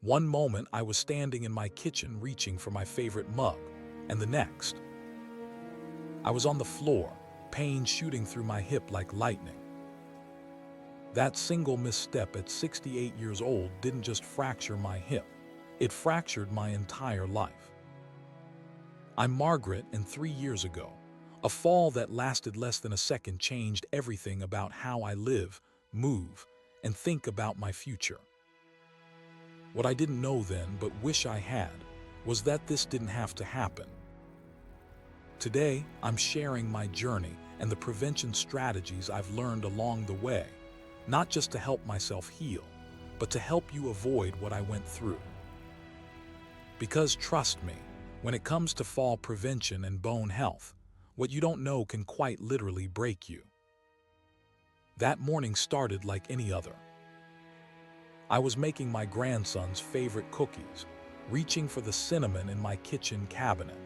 One moment I was standing in my kitchen reaching for my favorite mug, and the next, I was on the floor, pain shooting through my hip like lightning. That single misstep at 68 years old didn't just fracture my hip, it fractured my entire life. I'm Margaret, and 3 years ago, a fall that lasted less than a second changed everything about how I live, move, and think about my future. What I didn't know then, but wish I had, was that this didn't have to happen. Today, I'm sharing my journey and the prevention strategies I've learned along the way, not just to help myself heal, but to help you avoid what I went through. Because trust me, when it comes to fall prevention and bone health, what you don't know can quite literally break you. That morning started like any other. I was making my grandson's favorite cookies, reaching for the cinnamon in my kitchen cabinet.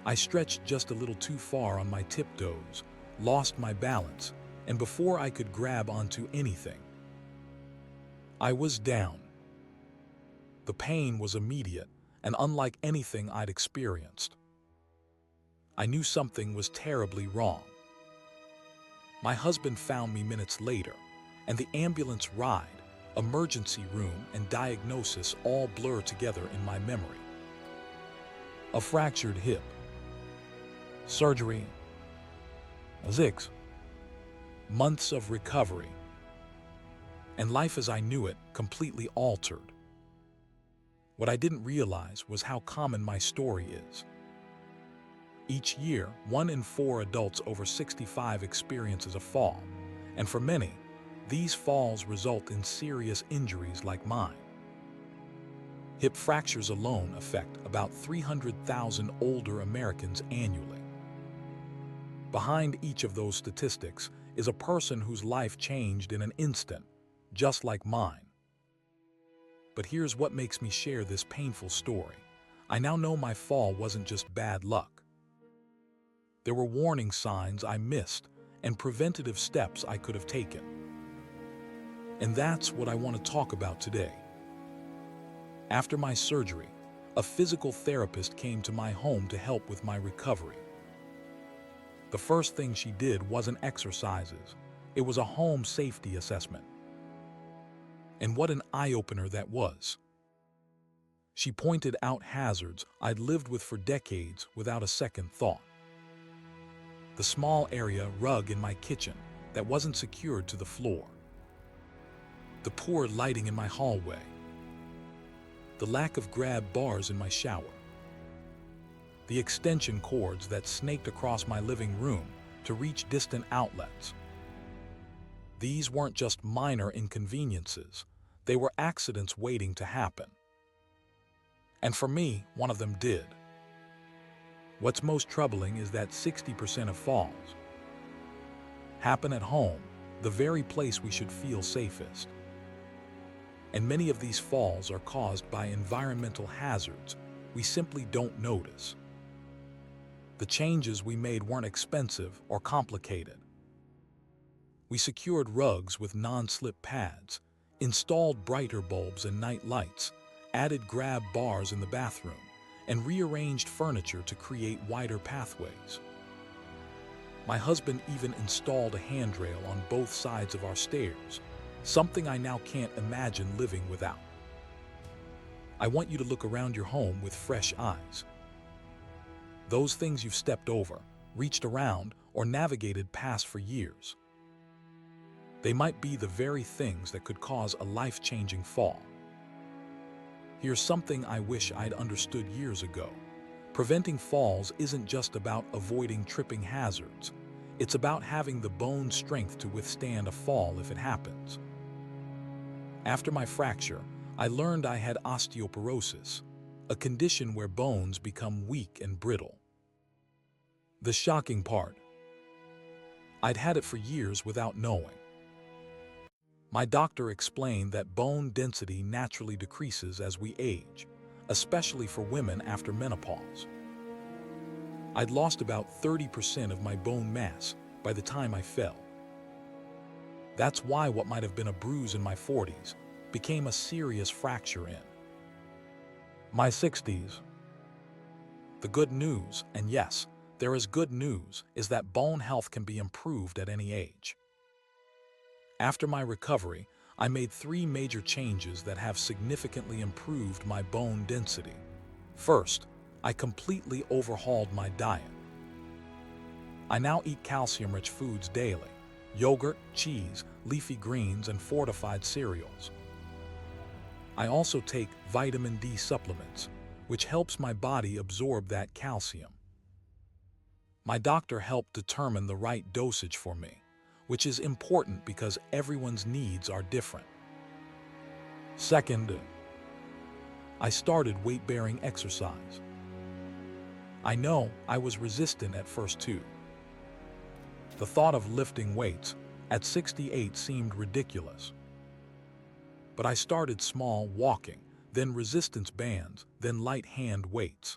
I stretched just a little too far on my tiptoes, lost my balance, and before I could grab onto anything, I was down. The pain was immediate and unlike anything I'd experienced. I knew something was terribly wrong. My husband found me minutes later, and the ambulance ride, emergency room, and diagnosis all blur together in my memory. A fractured hip, surgery, zigs, months of recovery, and life as I knew it completely altered. What I didn't realize was how common my story is. Each year, 1 in 4 adults over 65 experiences a fall, and for many, these falls result in serious injuries like mine. Hip fractures alone affect about 300,000 older Americans annually. Behind each of those statistics is a person whose life changed in an instant, just like mine. But here's what makes me share this painful story. I now know my fall wasn't just bad luck. There were warning signs I missed and preventative steps I could have taken. And that's what I want to talk about today. After my surgery, a physical therapist came to my home to help with my recovery. The first thing she did wasn't exercises, it was a home safety assessment. And what an eye-opener that was. She pointed out hazards I'd lived with for decades without a second thought. The small area rug in my kitchen that wasn't secured to the floor. The poor lighting in my hallway. The lack of grab bars in my shower. The extension cords that snaked across my living room to reach distant outlets. These weren't just minor inconveniences, they were accidents waiting to happen. And for me, one of them did. What's most troubling is that 60% of falls happen at home, the very place we should feel safest. And many of these falls are caused by environmental hazards we simply don't notice. The changes we made weren't expensive or complicated. We secured rugs with non-slip pads, installed brighter bulbs and night lights, added grab bars in the bathroom, and rearranged furniture to create wider pathways. My husband even installed a handrail on both sides of our stairs, something I now can't imagine living without. I want you to look around your home with fresh eyes. Those things you've stepped over, reached around, or navigated past for years. They might be the very things that could cause a life-changing fall. Here's something I wish I'd understood years ago. Preventing falls isn't just about avoiding tripping hazards. It's about having the bone strength to withstand a fall if it happens. After my fracture, I learned I had osteoporosis, a condition where bones become weak and brittle. The shocking part, I'd had it for years without knowing. My doctor explained that bone density naturally decreases as we age, especially for women after menopause. I'd lost about 30% of my bone mass by the time I fell. That's why what might have been a bruise in my 40s became a serious fracture in my 60s. The good news, and yes, there is good news, is that bone health can be improved at any age. After my recovery, I made 3 major changes that have significantly improved my bone density. First, I completely overhauled my diet. I now eat calcium-rich foods daily: yogurt, cheese, leafy greens, and fortified cereals. I also take vitamin D supplements, which helps my body absorb that calcium. My doctor helped determine the right dosage for me, which is important because everyone's needs are different. Second, I started weight-bearing exercise. I know I was resistant at first too. The thought of lifting weights at 68 seemed ridiculous. But I started small, walking, then resistance bands, then light hand weights.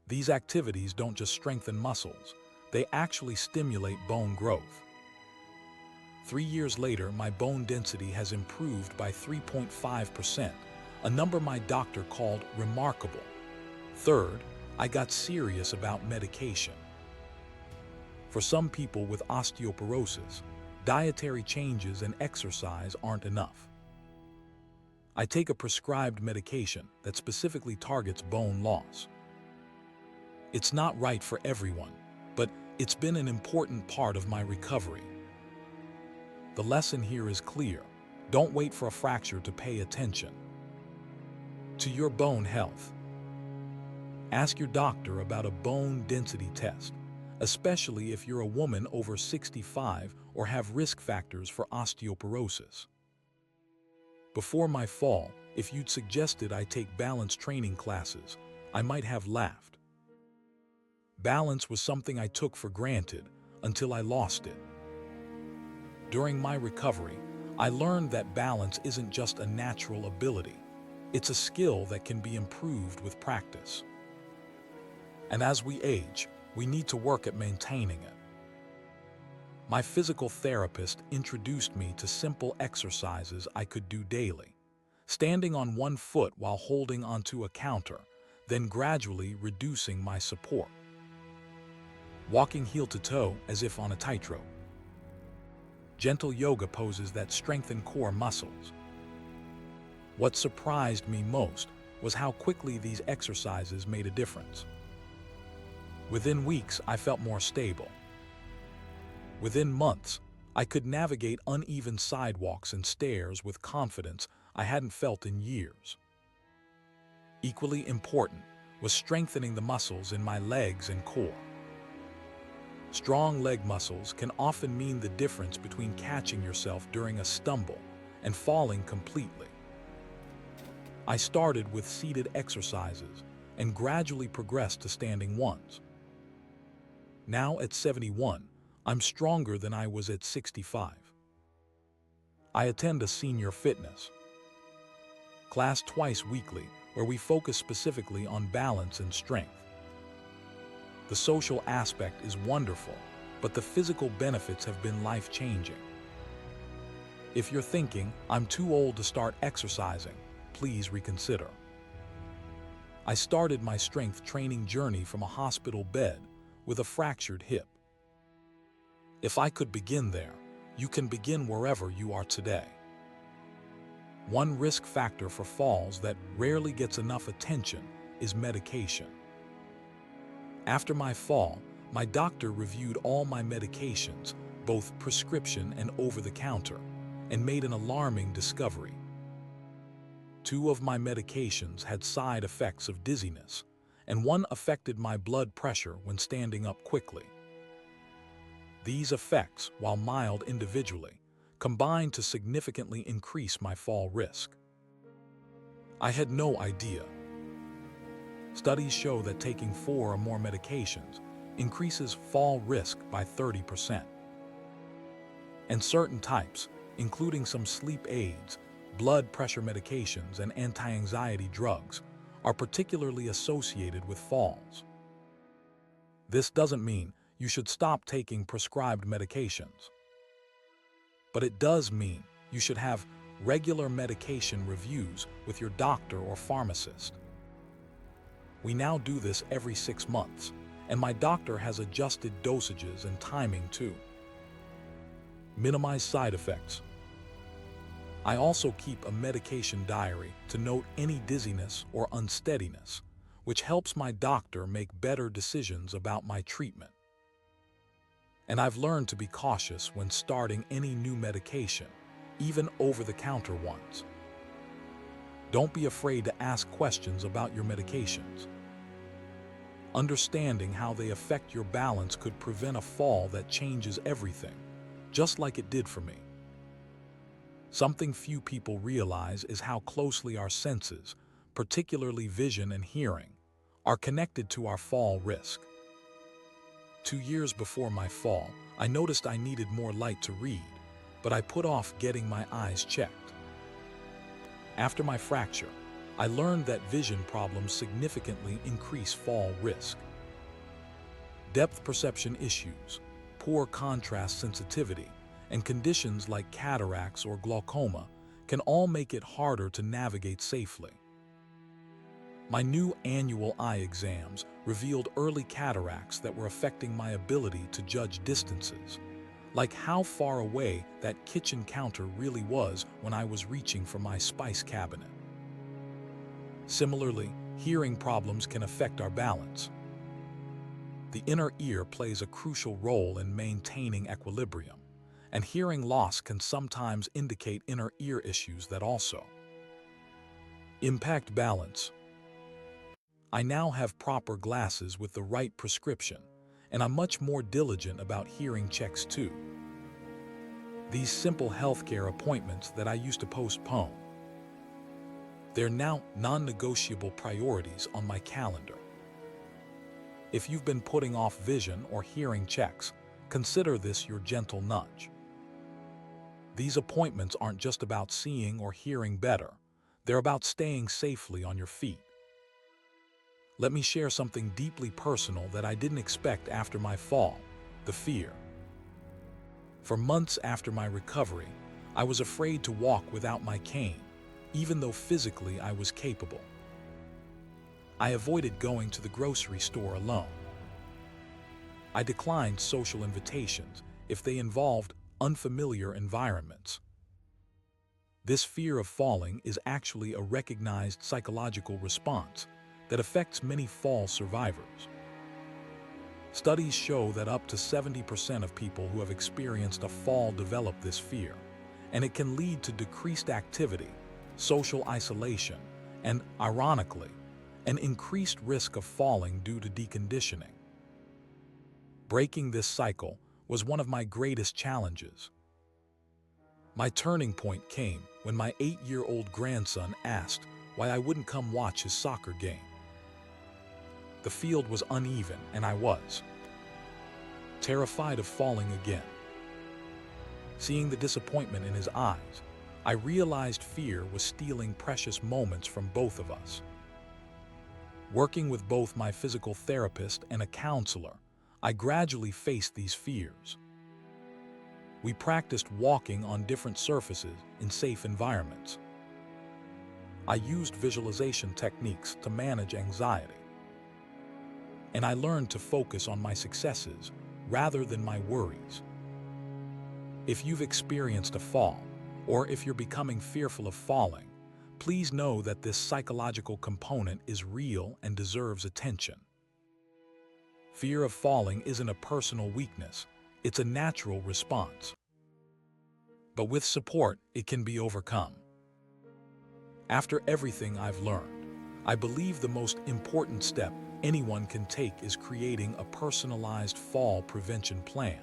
These activities don't just strengthen muscles, they actually stimulate bone growth. 3 years later, my bone density has improved by 3.5%, a number my doctor called remarkable. Third, I got serious about medication. For some people with osteoporosis, dietary changes and exercise aren't enough. I take a prescribed medication that specifically targets bone loss. It's not right for everyone, but it's been an important part of my recovery. The lesson here is clear: don't wait for a fracture to pay attention to your bone health. Ask your doctor about a bone density test, especially if you're a woman over 65 or have risk factors for osteoporosis. Before my fall, if you'd suggested I take balance training classes, I might have laughed. Balance was something I took for granted until I lost it. During my recovery, I learned that balance isn't just a natural ability. It's a skill that can be improved with practice. And as we age, we need to work at maintaining it. My physical therapist introduced me to simple exercises I could do daily: standing on one foot while holding onto a counter, then gradually reducing my support. Walking heel to toe as if on a tightrope. Gentle yoga poses that strengthen core muscles. What surprised me most was how quickly these exercises made a difference. Within weeks, I felt more stable. Within months, I could navigate uneven sidewalks and stairs with confidence I hadn't felt in years. Equally important was strengthening the muscles in my legs and core. Strong leg muscles can often mean the difference between catching yourself during a stumble and falling completely. I started with seated exercises and gradually progressed to standing ones. Now at 71, I'm stronger than I was at 65. I attend a senior fitness class twice weekly where we focus specifically on balance and strength. The social aspect is wonderful, but the physical benefits have been life-changing. If you're thinking, I'm too old to start exercising, please reconsider. I started my strength training journey from a hospital bed with a fractured hip. If I could begin there, you can begin wherever you are today. One risk factor for falls that rarely gets enough attention is medication. After my fall, my doctor reviewed all my medications, both prescription and over-the-counter, and made an alarming discovery. 2 of my medications had side effects of dizziness, and 1 affected my blood pressure when standing up quickly. These effects, while mild individually, combined to significantly increase my fall risk. I had no idea. Studies show that taking 4 or more medications increases fall risk by 30%. And certain types, including some sleep aids, blood pressure medications, and anti-anxiety drugs, are particularly associated with falls. This doesn't mean you should stop taking prescribed medications. But it does mean you should have regular medication reviews with your doctor or pharmacist. We now do this every 6 months, and my doctor has adjusted dosages and timing too. Minimize side effects. I also keep a medication diary to note any dizziness or unsteadiness, which helps my doctor make better decisions about my treatment. And I've learned to be cautious when starting any new medication, even over-the-counter ones. Don't be afraid to ask questions about your medications. Understanding how they affect your balance could prevent a fall that changes everything, just like it did for me. Something few people realize is how closely our senses, particularly vision and hearing, are connected to our fall risk. 2 years before my fall, I noticed I needed more light to read, but I put off getting my eyes checked. After my fracture, I learned that vision problems significantly increase fall risk. Depth perception issues, poor contrast sensitivity, and conditions like cataracts or glaucoma can all make it harder to navigate safely. My new annual eye exams revealed early cataracts that were affecting my ability to judge distances, like how far away that kitchen counter really was when I was reaching for my spice cabinet. Similarly, hearing problems can affect our balance. The inner ear plays a crucial role in maintaining equilibrium, and hearing loss can sometimes indicate inner ear issues that also impact balance. I now have proper glasses with the right prescription, and I'm much more diligent about hearing checks too. These simple healthcare appointments that I used to postpone, they're now non-negotiable priorities on my calendar. If you've been putting off vision or hearing checks, consider this your gentle nudge. These appointments aren't just about seeing or hearing better, they're about staying safely on your feet. Let me share something deeply personal that I didn't expect after my fall: the fear. For months after my recovery, I was afraid to walk without my cane, even though physically I was capable. I avoided going to the grocery store alone. I declined social invitations if they involved unfamiliar environments. This fear of falling is actually a recognized psychological response that affects many fall survivors. Studies show that up to 70% of people who have experienced a fall develop this fear, and it can lead to decreased activity, social isolation, and, ironically, an increased risk of falling due to deconditioning. Breaking this cycle was one of my greatest challenges. My turning point came when my 8-year-old grandson asked why I wouldn't come watch his soccer game. The field was uneven, and I was terrified of falling again. Seeing the disappointment in his eyes, I realized fear was stealing precious moments from both of us. Working with both my physical therapist and a counselor, I gradually faced these fears. We practiced walking on different surfaces in safe environments. I used visualization techniques to manage anxiety. And I learned to focus on my successes rather than my worries. If you've experienced a fall, or if you're becoming fearful of falling, please know that this psychological component is real and deserves attention. Fear of falling isn't a personal weakness, it's a natural response. But with support, it can be overcome. After everything I've learned, I believe the most important step anyone can take is creating a personalized fall prevention plan.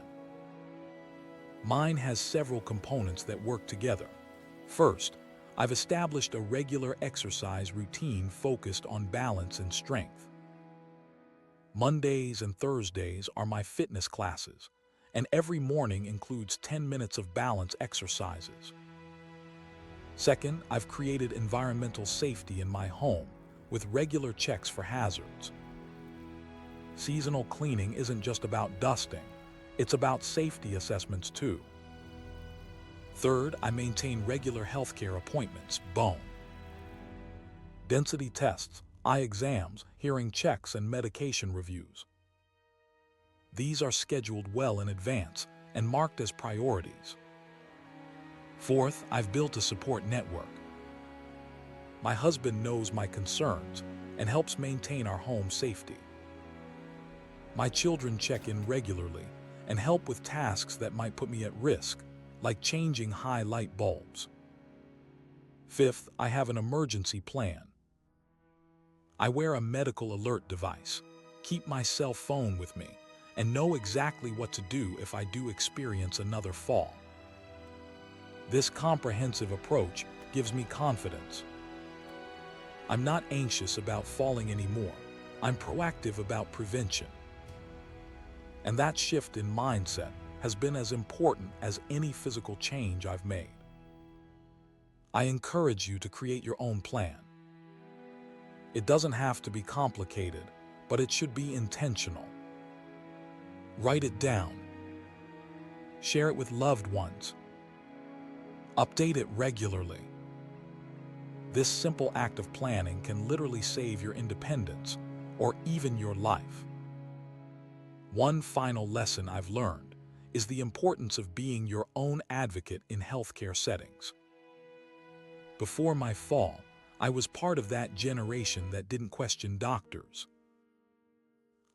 Mine has several components that work together. First, I've established a regular exercise routine focused on balance and strength. Mondays and Thursdays are my fitness classes, and every morning includes 10 minutes of balance exercises. Second, I've created environmental safety in my home with regular checks for hazards. Seasonal cleaning isn't just about dusting, it's about safety assessments too. Third, I maintain regular healthcare appointments, bone density tests, eye exams, hearing checks, and medication reviews. These are scheduled well in advance and marked as priorities. Fourth, I've built a support network. My husband knows my concerns and helps maintain our home safety. My children check in regularly and help with tasks that might put me at risk, like changing high light bulbs. Fifth, I have an emergency plan. I wear a medical alert device, keep my cell phone with me, and know exactly what to do if I do experience another fall. This comprehensive approach gives me confidence. I'm not anxious about falling anymore. I'm proactive about prevention. And that shift in mindset has been as important as any physical change I've made. I encourage you to create your own plan. It doesn't have to be complicated, but it should be intentional. Write it down. Share it with loved ones. Update it regularly. This simple act of planning can literally save your independence or even your life. One final lesson I've learned is the importance of being your own advocate in healthcare settings. Before my fall, I was part of that generation that didn't question doctors.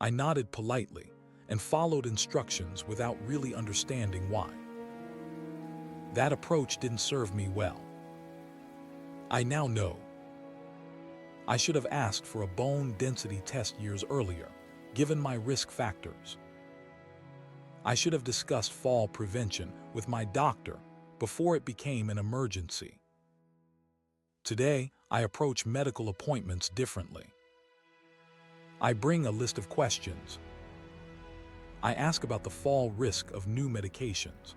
I nodded politely and followed instructions without really understanding why. That approach didn't serve me well. I now know. I should have asked for a bone density test years earlier, given my risk factors. I should have discussed fall prevention with my doctor before it became an emergency. Today, I approach medical appointments differently. I bring a list of questions. I ask about the fall risk of new medications.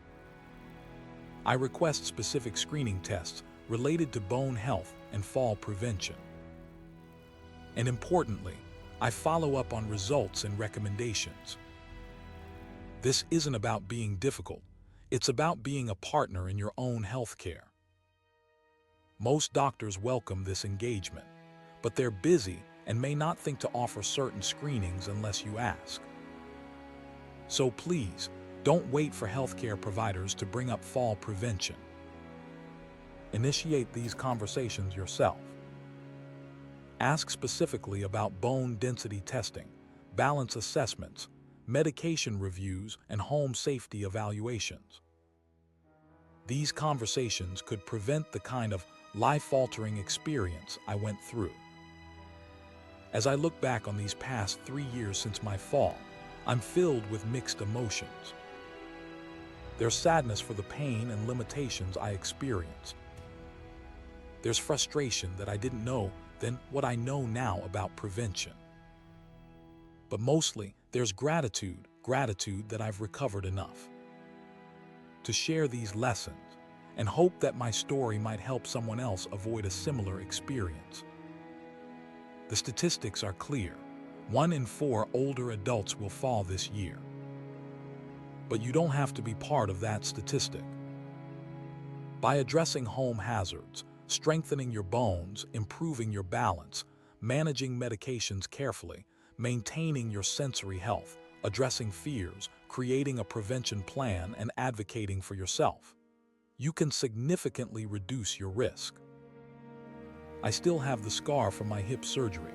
I request specific screening tests related to bone health and fall prevention. And importantly, I follow up on results and recommendations. This isn't about being difficult. It's about being a partner in your own healthcare. Most doctors welcome this engagement, but they're busy and may not think to offer certain screenings unless you ask. So please, don't wait for healthcare providers to bring up fall prevention. Initiate these conversations yourself. Ask specifically about bone density testing, balance assessments, medication reviews, and home safety evaluations. These conversations could prevent the kind of life-altering experience I went through. As I look back on these past 3 years since my fall, I'm filled with mixed emotions. There's sadness for the pain and limitations I experienced. There's frustration that I didn't know then what I know now about prevention. But mostly, there's gratitude that I've recovered enough to share these lessons and hope that my story might help someone else avoid a similar experience. The statistics are clear. 1 in 4 older adults will fall this year. But you don't have to be part of that statistic. By addressing home hazards, strengthening your bones, improving your balance, managing medications carefully, maintaining your sensory health, addressing fears, creating a prevention plan, and advocating for yourself, you can significantly reduce your risk. I still have the scar from my hip surgery.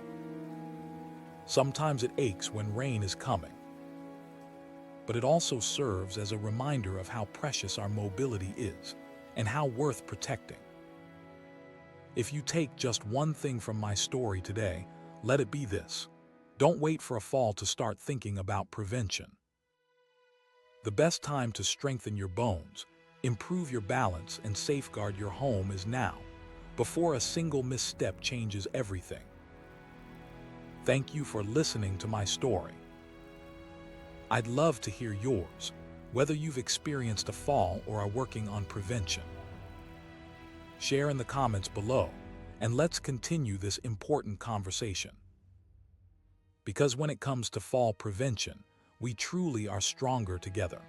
Sometimes it aches when rain is coming. But it also serves as a reminder of how precious our mobility is and how worth protecting. If you take just one thing from my story today, let it be this. Don't wait for a fall to start thinking about prevention. The best time to strengthen your bones, improve your balance, and safeguard your home is now, before a single misstep changes everything. Thank you for listening to my story. I'd love to hear yours, whether you've experienced a fall or are working on prevention. Share in the comments below, and let's continue this important conversation. Because when it comes to fall prevention, we truly are stronger together.